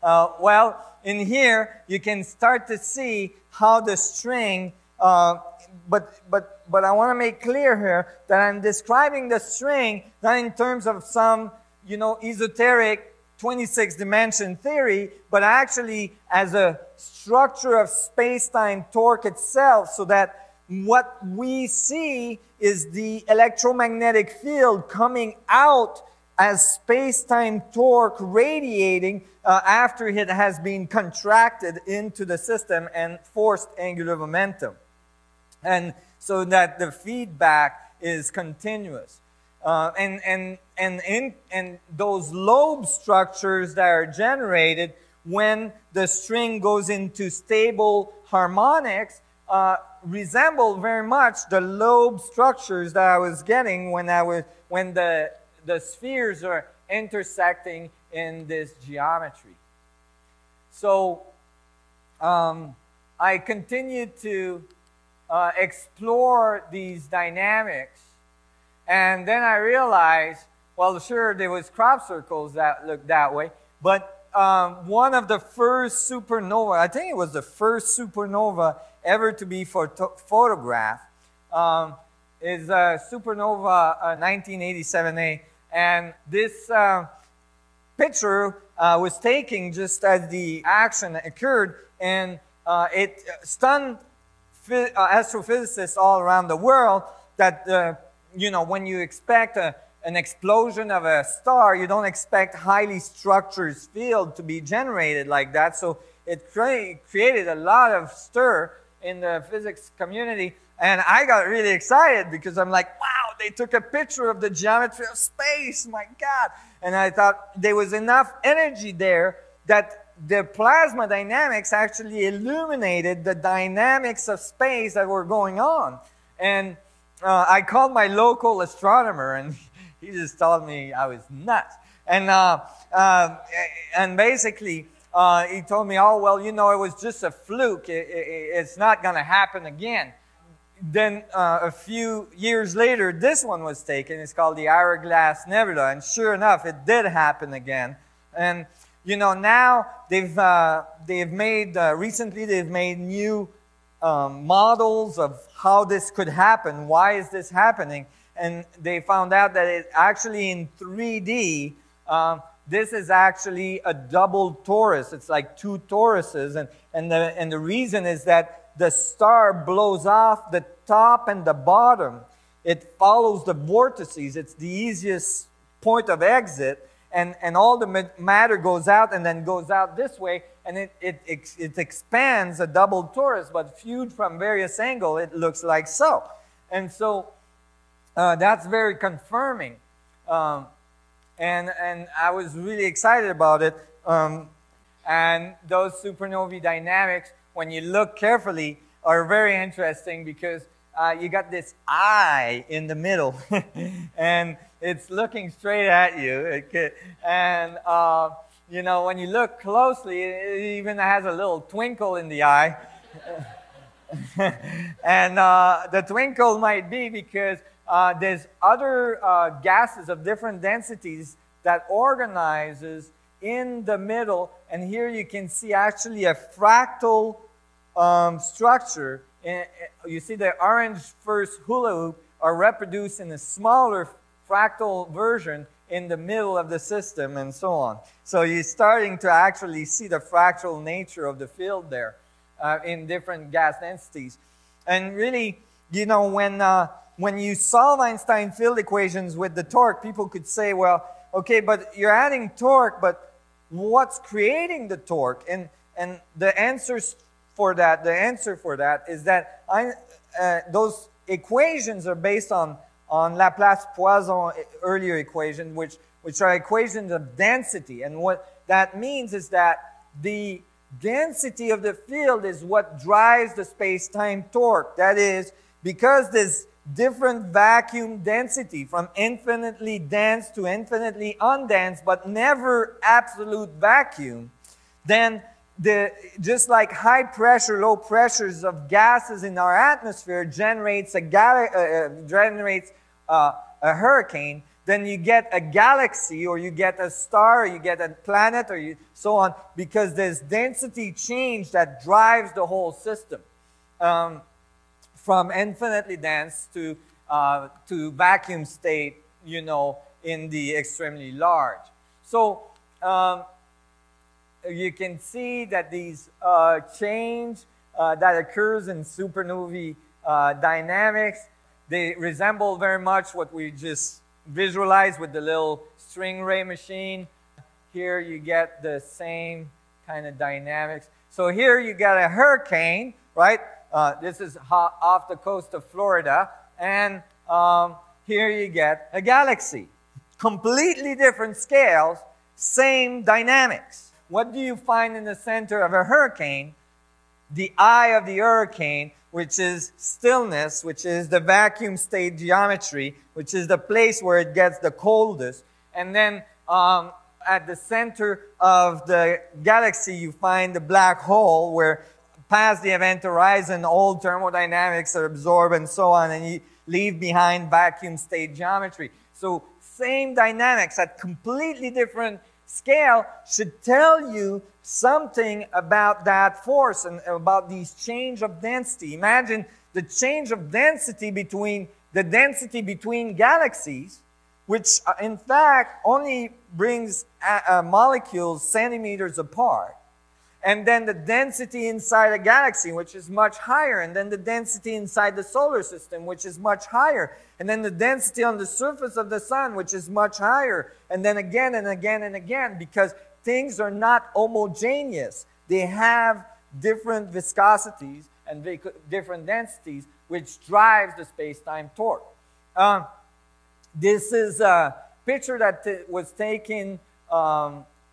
Well, in here, you can start to see how the string, but I want to make clear here that I'm describing the string not in terms of some, esoteric 26-dimension theory, but actually as a structure of space-time torque itself, so that what we see is the electromagnetic field coming out as space-time torque radiating after it has been contracted into the system and forced angular momentum. And so that the feedback is continuous. And those lobe structures that are generated when the string goes into stable harmonics resemble very much the lobe structures that I was getting when the spheres are intersecting in this geometry. So I continued to explore these dynamics, and then I realized, well, sure, there was crop circles that looked that way, but one of the first supernova, I think it was the first supernova ever to be photographed, is supernova 1987A, and this picture was taken just as the action occurred, and it stunned astrophysicists all around the world that, when you expect an explosion of a star, you don't expect highly structured field to be generated like that. So it created a lot of stir in the physics community. And I got really excited because I'm like, wow, they took a picture of the geometry of space, my God. And I thought there was enough energy there that the plasma dynamics actually illuminated the dynamics of space that were going on. And I called my local astronomer, and he just told me I was nuts. And basically, he told me, oh, well, it was just a fluke. It's not going to happen again. Then a few years later, this one was taken. It's called the Hourglass Nebula. And sure enough, it did happen again. And, now recently they've made new models of how this could happen. Why is this happening? And they found out that it actually in 3D, this is actually a double torus. It's like two toruses. And the reason is that the star blows off the top and the bottom. It follows the vortices. It's the easiest point of exit. And all the matter goes out and then goes out this way. And it expands a double torus, but viewed from various angles, it looks like so. And so that's very confirming. And I was really excited about it. And those supernovae dynamics, when you look carefully, are very interesting because you got this eye in the middle. And it's looking straight at you. And when you look closely, it even has a little twinkle in the eye. And the twinkle might be because there's other gases of different densities that organizes in the middle. And here you can see actually a fractal structure. You see the orange first hula hoop are reproduced in a smaller fractal version in the middle of the system and so on. So you're starting to actually see the fractal nature of the field there in different gas densities. And really, when you solve Einstein field equations with the torque, people could say, well, okay, but you're adding torque, but what's creating the torque? And the answer for that is that those equations are based on Laplace-Poisson earlier equation, which are equations of density. And what that means is that the density of the field is what drives the space-time torque. That is, because there's different vacuum density from infinitely dense to infinitely undense, but never absolute vacuum, then just like high pressure, low pressures of gases in our atmosphere generates a hurricane, then you get a galaxy, or you get a star, or you get a planet, or so on, because there's density change that drives the whole system from infinitely dense to vacuum state, you know, in the extremely large. So you can see that these change that occurs in supernovae dynamics, they resemble very much what we just visualized with the little string ray machine. Here you get the same kind of dynamics. So here you got a hurricane, right? This is off the coast of Florida. And here you get a galaxy. Completely different scales, same dynamics. What do you find in the center of a hurricane? The eye of the hurricane, which is stillness, which is the vacuum state geometry, which is the place where it gets the coldest. And then at the center of the galaxy, you find the black hole, where past the event horizon, all thermodynamics are absorbed and so on, and you leave behind vacuum state geometry. So same dynamics at completely different scale should tell you something about that force and about these change of density. Imagine the change of density between galaxies, which in fact only brings molecules centimeters apart. And then the density inside a galaxy, which is much higher. And then the density inside the solar system, which is much higher. And then the density on the surface of the sun, which is much higher. And then again and again and again, because things are not homogeneous. They have different viscosities and different densities, which drives the space-time torque. This is a picture that was taken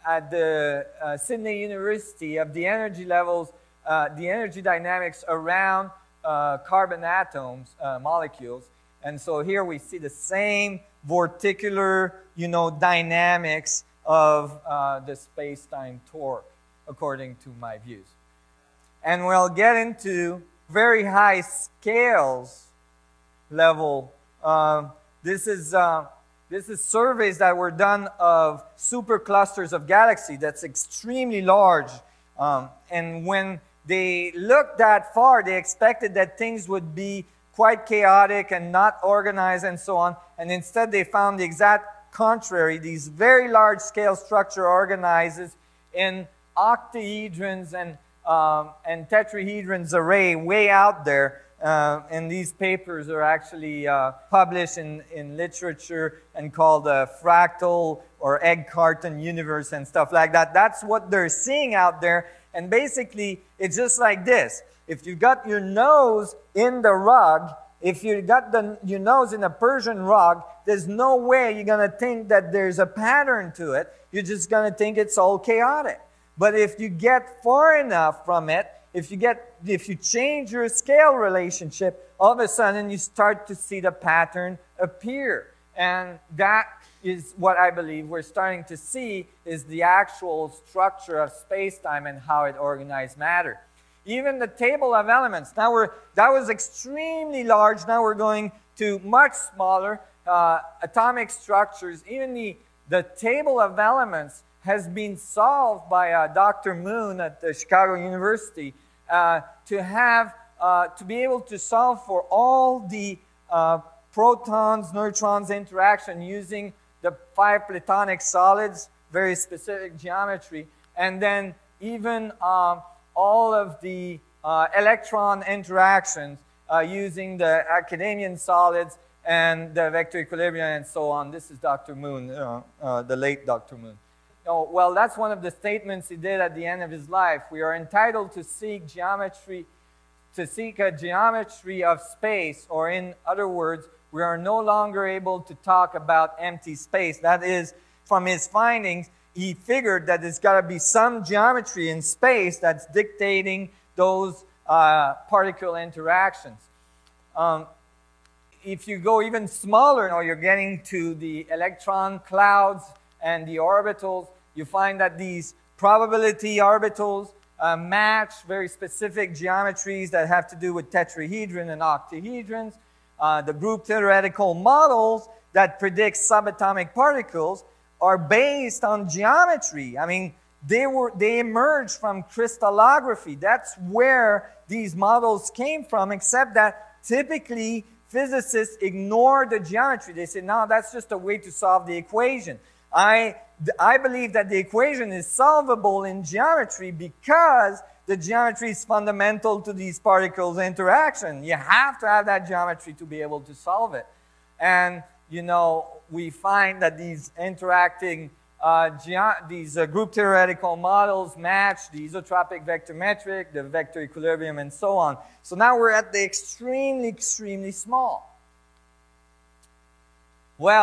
at the Sydney University of the energy levels, the energy dynamics around carbon atoms, molecules. And so here we see the same vorticular, you know, dynamics of the space-time torque, according to my views. And we'll get into very high scales level. This is surveys that were done of superclusters of galaxies that's extremely large. And when they looked that far, they expected that things would be quite chaotic and not organized and so on. And instead, they found the exact contrary. These very large scale structure organizes in octahedrons and tetrahedrons array way out there. And these papers are actually published in literature and called a fractal or egg carton universe and stuff like that. That's what they're seeing out there. And basically, it's just like this. If you got your nose in the rug, if you got your nose in a Persian rug, there's no way you're going to think that there's a pattern to it. You're just going to think it's all chaotic. But if you get far enough from it, if you change your scale relationship, all of a sudden you start to see the pattern appear. And that is what I believe we're starting to see is the actual structure of space-time and how it organized matter. Even the table of elements. That was extremely large. Now we're going to much smaller atomic structures. Even the table of elements has been solved by Dr. Moon at the Chicago University to be able to solve for all the protons, neutrons interaction using the 5 Platonic solids, very specific geometry, and then even all of the electron interactions using the Academian solids and the vector equilibrium and so on. This is Dr. Moon, the late Dr. Moon. Oh, well, that's one of the statements he did at the end of his life. We are entitled to seek geometry, to seek a geometry of space, or in other words, we are no longer able to talk about empty space. That is, from his findings, he figured that there's got to be some geometry in space that's dictating those particle interactions. If you go even smaller, you're getting to the electron clouds and the orbitals, you find that these probability orbitals match very specific geometries that have to do with tetrahedron and octahedrons. The group theoretical models that predict subatomic particles are based on geometry. I mean, they emerged from crystallography. That's where these models came from, except that typically physicists ignore the geometry. They say, no, that's just a way to solve the equation. I believe that the equation is solvable in geometry because the geometry is fundamental to these particles' interaction. You have to have that geometry to be able to solve it. And, you know, we find that these interacting, group theoretical models match the isotropic vector metric, the vector equilibrium, and so on. So now we're at the extremely, extremely small. Well,